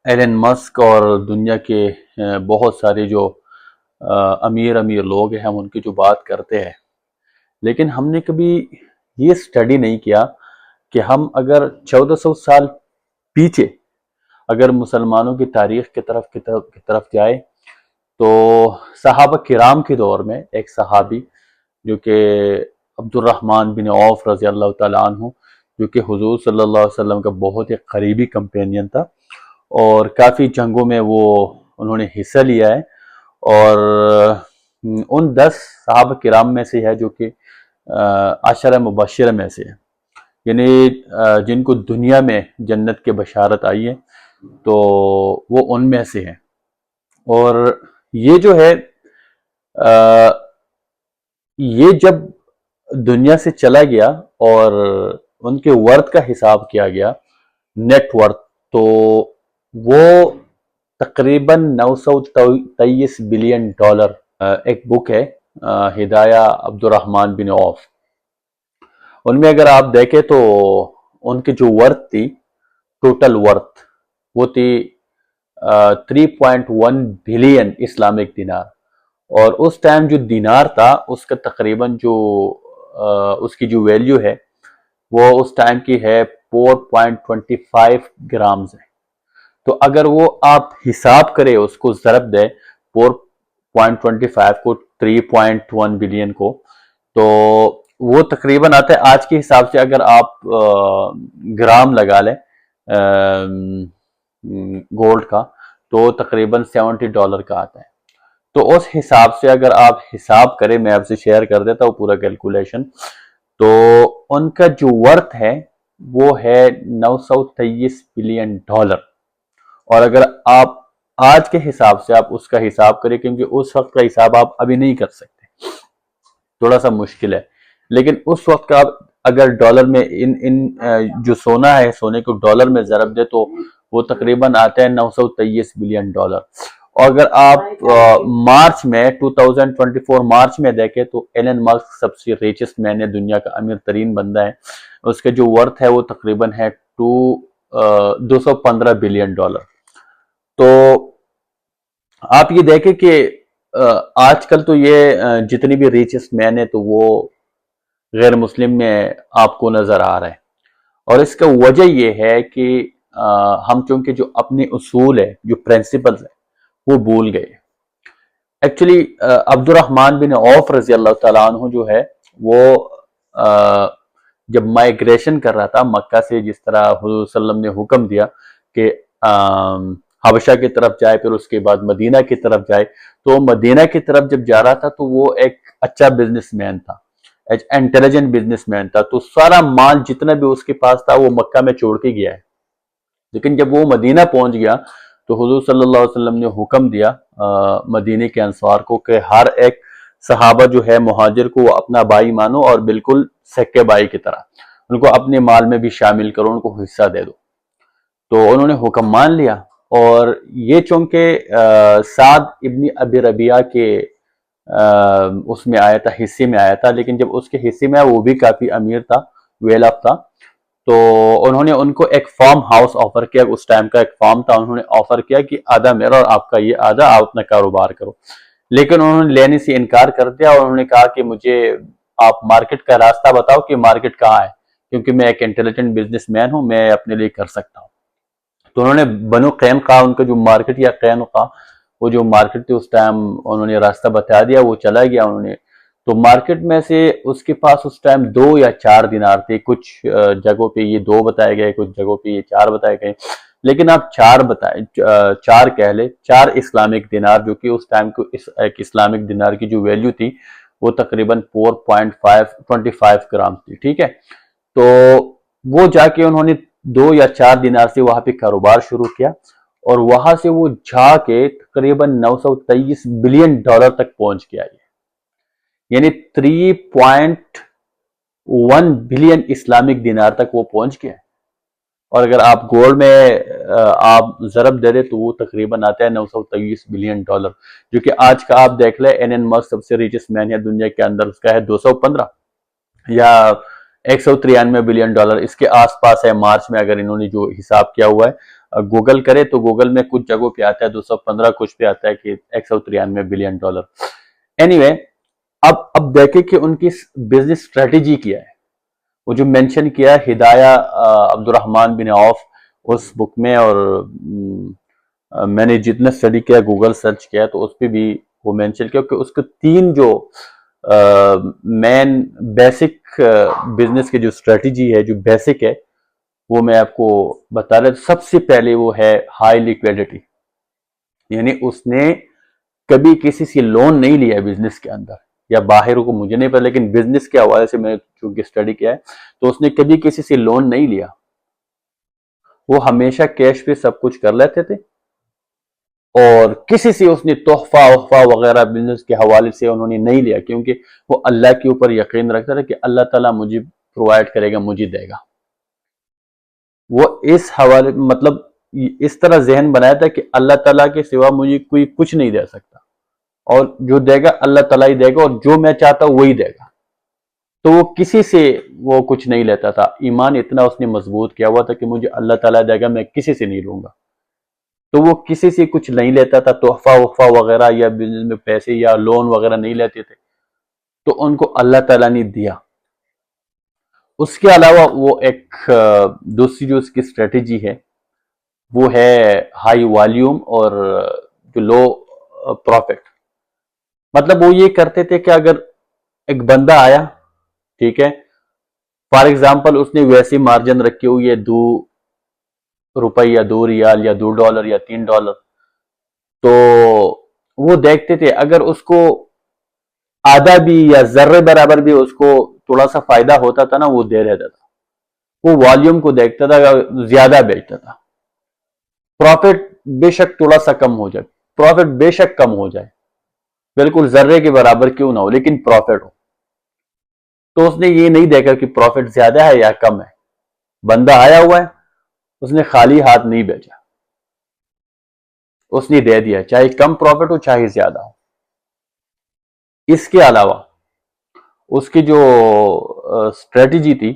Alan مسک اور دنیا کے بہت سارے جو امیر لوگ ہیں ہم ان کی جو بات کرتے ہیں، لیکن ہم نے کبھی یہ سٹڈی نہیں کیا کہ ہم اگر 1400 سال پیچھے اگر مسلمانوں کی تاریخ کی طرف جائے تو صحابہ کرام کے دور میں ایک صحابی جو کہ عبد الرحمن بن عوف رضی اللہ تعالیٰ عنہ، جو کہ حضور صلی اللہ علیہ وسلم کا بہت ہی قریبی کمپینین تھا اور کافی جنگوں میں انہوں نے حصہ لیا ہے، اور ان 10 صحابہ کرام میں سے ہے جو کہ عشرہ مبشرہ میں سے ہے، یعنی جن کو دنیا میں جنت کے بشارت آئی ہے تو وہ ان میں سے ہیں۔ اور یہ جو ہے یہ جب دنیا سے چلا گیا اور ان کے ورتھ کا حساب کیا گیا، نیٹ ورتھ، تو وہ تقریباً 923 بلین ڈالر۔ ایک بک ہے ہدایہ عبد الرحمن بن عوف، ان میں اگر آپ دیکھیں تو ان کی جو ورتھ تھی، ٹوٹل ورتھ، وہ تھی 3.1 بلین اسلامک دینار، اور اس ٹائم جو دینار تھا اس کا تقریباً جو اس کی جو ویلیو ہے وہ اس ٹائم کی ہے 4.25 گرامز ہے۔ تو اگر وہ آپ حساب کرے، اس کو ضرب دے 4.25 کو 3.1 بلین کو، تو وہ تقریباً آتا ہے آج کے حساب سے، اگر آپ گرام لگا لیں گولڈ کا تو تقریباً $70 کا آتا ہے۔ تو اس حساب سے اگر آپ حساب کریں، میں آپ سے شیئر کر دیتا ہوں پورا کیلکولیشن، تو ان کا جو ورتھ ہے وہ ہے 923 بلین ڈالر۔ اور اگر آپ آج کے حساب سے آپ اس کا حساب کریں، کیونکہ اس وقت کا حساب آپ ابھی نہیں کر سکتے، تھوڑا سا مشکل ہے، لیکن اس وقت کا اگر ڈالر میں ان جو سونا ہے، سونے کو ڈالر میں ضرب دے تو وہ تقریباً آتا ہے 923 بلین ڈالر۔ اور اگر آپ مارچ میں 2024 مارچ میں دیکھیں تو ایلن مسک سب سے ریچسٹ مین ہے، دنیا کا امیر ترین بندہ ہے، اس کا جو ورتھ ہے وہ تقریباً ہے 215 بلین ڈالر۔ تو آپ یہ دیکھیں کہ آج کل تو یہ جتنی بھی ریچسٹ مین ہے تو وہ غیر مسلم میں آپ کو نظر آ رہا ہے، اور اس کا وجہ یہ ہے کہ ہم چونکہ جو اپنے اصول ہے، جو پرنسپلز ہیں، وہ بھول گئے۔ ایکچولی عبد الرحمن بن عوف رضی اللہ تعالیٰ عنہ جو ہے وہ جب مائیگریشن کر رہا تھا مکہ سے، جس طرح حضور صلی اللہ علیہ وسلم نے حکم دیا کہ حبشہ کی طرف جائے، پھر اس کے بعد مدینہ کی طرف جائے، تو مدینہ کی طرف جب جا رہا تھا تو وہ ایک اچھا بزنس مین تھا، ایک انٹیلیجنٹ بزنس مین تھا، تو سارا مال جتنا بھی اس کے پاس تھا وہ مکہ میں چھوڑ کے گیا ہے۔ لیکن جب وہ مدینہ پہنچ گیا تو حضور صلی اللہ علیہ وسلم نے حکم دیا مدینہ کے انصار کو کہ ہر ایک صحابہ جو ہے مہاجر کو وہ اپنا بھائی مانو، اور بالکل سکے بھائی کی طرح ان کو اپنے مال میں بھی شامل کرو، ان کو حصہ دے دو۔ تو انہوں نے حکم مان لیا، اور یہ چونکہ سعد ابن ابی ربیعہ کے اس میں آیا تھا، حصے میں آیا تھا، لیکن جب اس کے حصے میں آیا وہ بھی کافی امیر تھا، ویل آف تھا، تو انہوں نے ان کو ایک فارم ہاؤس آفر کیا، اس ٹائم کا ایک فارم تھا، انہوں نے آفر کیا کہ آدھا میرا اور آپ کا یہ آدھا، آپ اپنا کاروبار کرو، لیکن انہوں نے لینے سے انکار کر دیا، اور انہوں نے کہا کہ مجھے آپ مارکیٹ کا راستہ بتاؤ کہ مارکیٹ کہاں ہے، کیونکہ میں ایک انٹیلیجنٹ بزنس مین ہوں، میں اپنے لیے کر سکتا ہوں۔ تو انہوں نے بنو قینقاع، ان کا جو مارکیٹ یا قینقاع، وہ جو مارکیٹ تھی اس ٹائم انہوں نے راستہ بتا دیا، وہ چلا گیا انہوں نے۔ تو مارکیٹ میں سے اس کے پاس اس ٹائم 2 یا 4 دینار تھے، کچھ جگہوں پہ یہ 2 بتائے گئے، کچھ جگہوں پہ یہ 4 بتائے گئے، لیکن آپ 4 کہہ لیں، 4 اسلامک دینار، جو کہ اس ٹائم کو ایک اسلامک دینار کی جو ویلیو تھی وہ تقریباً 4.25 گرام تھی، ٹھیک ہے۔ تو وہ جا کے انہوں نے 2 یا 4 دینار سے وہاں پہ کاروبار شروع کیا، اور وہاں سے وہ جا کے تقریباً 923 بلین ڈالر تک پہنچ گیا، یعنی 3.1 بلین اسلامک دینار تک وہ پہنچ گیا۔ اور اگر آپ گولڈ میں آپ ضرب دے دیں تو وہ تقریباً آتا ہے 923 بلین ڈالر، جو کہ آج کا آپ دیکھ لیں ایلن مسک سب سے ریچسٹ مین ہے دنیا کے اندر، اس کا ہے 215 یا 193 بلین ڈالر، اس کے آس پاس ہے، مارچ میں اگر انہوں نے جو حساب کیا ہوا ہے گوگل کرے تو گوگل میں کچھ جگہوں پہ آتا ہے 215 کچھ پہ آتا ہے کہ 193 بلین ڈالر. اینی وے اب دیکھیں کہ ان کی بزنس اسٹریٹجی کیا ہے. وہ جو مینشن کیا ہدایہ عبد الرحمن بن عوف اس بک میں، اور میں نے جتنا اسٹڈی کیا گوگل سرچ کیا تو اس پہ بھی وہ مینشن کیا کہ اس کے 3 جو مین بیسک بزنس کی جو اسٹریٹجی ہے، جو بیسک ہے، وہ میں آپ کو بتا رہا ہوں. سب سے پہلے وہ ہے ہائی لیکویڈٹی، یعنی اس نے کبھی کسی سے لون نہیں لیا بزنس کے اندر، یا باہر کو مجھے نہیں پتا، لیکن بزنس کے حوالے سے میں چونکہ اسٹڈی کیا ہے تو اس نے کبھی کسی سے لون نہیں لیا. وہ ہمیشہ کیش پہ سب کچھ کر لیتے تھے، اور کسی سے اس نے تحفہ وغیرہ بزنس کے حوالے سے انہوں نے نہیں لیا، کیونکہ وہ اللہ کے اوپر یقین رکھتا تھا کہ اللہ تعالیٰ مجھے پرووائڈ کرے گا، مجھے دے گا. وہ اس حوالے مطلب اس طرح ذہن بنایا تھا کہ اللہ تعالیٰ کے سوا مجھے کوئی کچھ نہیں دے سکتا، اور جو دے گا اللہ تعالیٰ ہی دے گا، اور جو میں چاہتا ہوں وہی دے گا. تو وہ کسی سے وہ کچھ نہیں لیتا تھا. ایمان اتنا اس نے مضبوط کیا ہوا تھا کہ مجھے اللہ تعالیٰ دے گا، میں کسی سے نہیں لوں گا. تو وہ کسی سے کچھ نہیں لیتا تھا، تحفہ وغیرہ یا بزنس میں پیسے یا لون وغیرہ نہیں لیتے تھے. تو ان کو اللہ تعالیٰ نے دیا. اس کے علاوہ وہ ایک دوسری جو اس کی اسٹریٹجی ہے وہ ہے ہائی والیوم اور جو لو پروفٹ. مطلب وہ یہ کرتے تھے کہ اگر ایک بندہ آیا، ٹھیک ہے، فار ایگزامپل اس نے ویسی مارجن رکھی ہوئی ہے 2 روپے یا 2 ریال یا 2 ڈالر یا 3 ڈالر، تو وہ دیکھتے تھے اگر اس کو آدھا بھی یا ذرے برابر بھی اس کو تھوڑا سا فائدہ ہوتا تھا نا، وہ دے رہتا تھا. وہ والیوم کو دیکھتا تھا، زیادہ بیچتا تھا. پروفٹ بے شک تھوڑا سا کم ہو جائے، پروفٹ بے شک کم ہو جائے، بالکل ذرے کے برابر کیوں نہ ہو، لیکن پروفٹ ہو. تو اس نے یہ نہیں دیکھا کہ پروفٹ زیادہ ہے یا کم ہے. بندہ آیا ہوا ہے، اس نے خالی ہاتھ نہیں بیچا، اس نے دے دیا، چاہے کم پروفٹ ہو چاہے زیادہ ہو. اس کے علاوہ اس کی جو اسٹریٹجی تھی،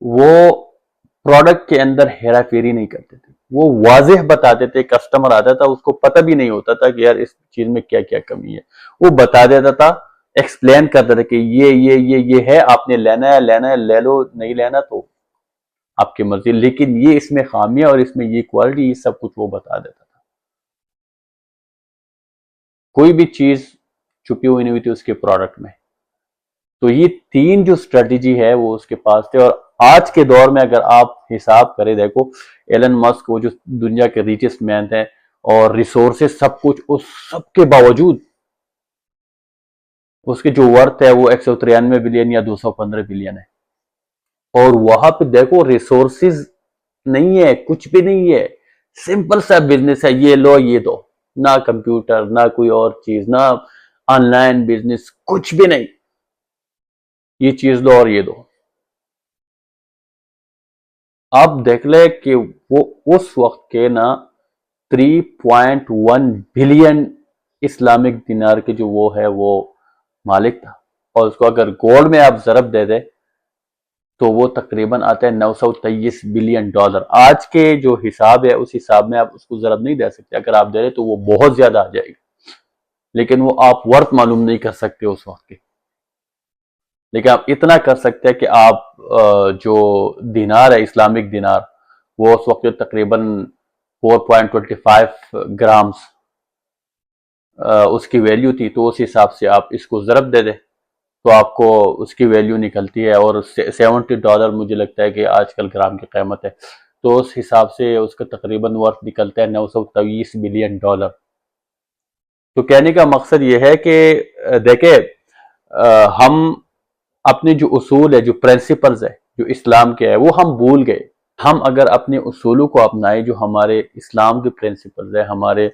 وہ پروڈکٹ کے اندر ہیرا پھیری نہیں کرتے تھے. وہ واضح بتاتے تھے، کسٹمر آتا تھا اس کو پتہ بھی نہیں ہوتا تھا کہ یار اس چیز میں کیا کیا کمی ہے، وہ بتا دیتا تھا، ایکسپلین کرتا تھا کہ یہ ہے، آپ نے لینا ہے لے لو، نہیں لینا تو آپ کی مرضی، لیکن یہ اس میں خامیاں اور اس میں یہ کوالٹی، یہ سب کچھ وہ بتا دیتا تھا. کوئی بھی چیز چھپی ہوئی نہیں ہوئی تھی اس کے پروڈکٹ میں. تو یہ 3 جو اسٹریٹجی ہے وہ اس کے پاس تھے. اور آج کے دور میں اگر آپ حساب کریں، دیکھو ایلن مسک وہ جو دنیا کے ریچسٹ مین ہیں اور ریسورسز سب کچھ، اس سب کے باوجود اس کے جو ورتھ ہے وہ 193 بلین یا 215 بلین ہے. اور وہاں پہ دیکھو ریسورسز نہیں ہے، کچھ بھی نہیں ہے، سمپل سا بزنس ہے، یہ لو یہ دو، نہ کمپیوٹر نہ کوئی اور چیز، نہ آن لائن بزنس، کچھ بھی نہیں، یہ چیز دو اور یہ دو. آپ دیکھ لیں کہ وہ اس وقت کے نا 3.1 بلین اسلامک دینار کے جو وہ ہے وہ مالک تھا. اور اس کو اگر گولڈ میں آپ ضرب دے دیں تو وہ تقریباً آتا ہے 923 بلین ڈالر. آج کے جو حساب ہے اس حساب میں آپ اس کو ضرب نہیں دے سکتے، اگر آپ دے رہے تو وہ بہت زیادہ آ جائے گا، لیکن وہ آپ ورتھ معلوم نہیں کر سکتے اس وقت کے. لیکن آپ اتنا کر سکتے ہیں کہ آپ جو دینار ہے اسلامک دینار، وہ اس وقت تقریباً 4.25 گرامز اس کی ویلیو تھی. تو اس حساب سے آپ اس کو ضرب دے دیں تو آپ کو اس کی ویلیو نکلتی ہے. اور $70 مجھے لگتا ہے کہ آج کل گرام کی قیمت ہے، تو اس حساب سے اس کا تقریباً ورتھ نکلتا ہے 923 بلین ڈالر. تو کہنے کا مقصد یہ ہے کہ دیکھیں ہم اپنے جو اصول ہے، جو پرنسپلز ہے جو اسلام کے ہے، وہ ہم بھول گئے. ہم اگر اپنے اصولوں کو اپنائیں جو ہمارے اسلام کے پرنسپلز ہے، ہمارے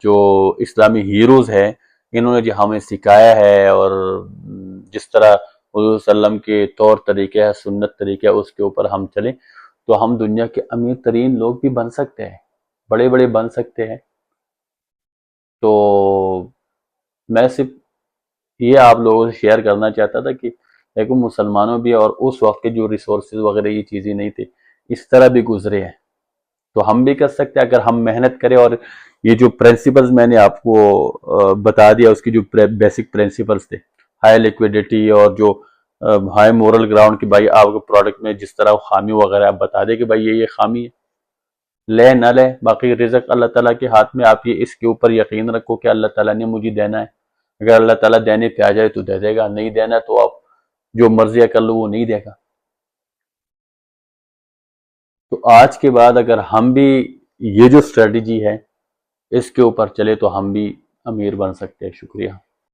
جو اسلامی ہیروز ہیں، انہوں نے جو ہمیں سکھایا ہے، اور جس طرح حضور صلی اللہ علیہ وسلم کے طور طریقے ہے، سنت طریقے ہے، اس کے اوپر ہم چلیں تو ہم دنیا کے امیر ترین لوگ بھی بن سکتے ہیں، بڑے بڑے بن سکتے ہیں. تو میں صرف یہ آپ لوگوں سے شیئر کرنا چاہتا تھا کہ دیکھو مسلمانوں بھی اور اس وقت کے جو ریسورسز وغیرہ یہ چیزیں نہیں تھی، اس طرح بھی گزرے ہیں. تو ہم بھی کر سکتے ہیں اگر ہم محنت کریں. اور یہ جو پرنسپلز میں نے آپ کو بتا دیا، اس کی جو بیسک پرنسپلز تھے، ہائی لیکویڈیٹی اور جو ہائی مورل گراؤنڈ، کہ بھائی آپ کو پروڈکٹ میں جس طرح خامی وغیرہ آپ بتا دیں کہ بھائی یہ خامی ہے، لے نہ لے، باقی رزق اللہ تعالیٰ کے ہاتھ میں. آپ یہ اس کے اوپر یقین رکھو کہ اللہ تعالیٰ نے مجھے دینا ہے. اگر اللہ تعالیٰ دینے پہ آ جائے تو دے دے گا، نہیں دینا تو آپ جو مرضی کر لو، وہ نہیں دے گا. تو آج کے بعد اگر ہم بھی یہ جو اسٹریٹجی ہے اس کے اوپر چلے تو ہم بھی امیر بن سکتے ہیں. شکریہ.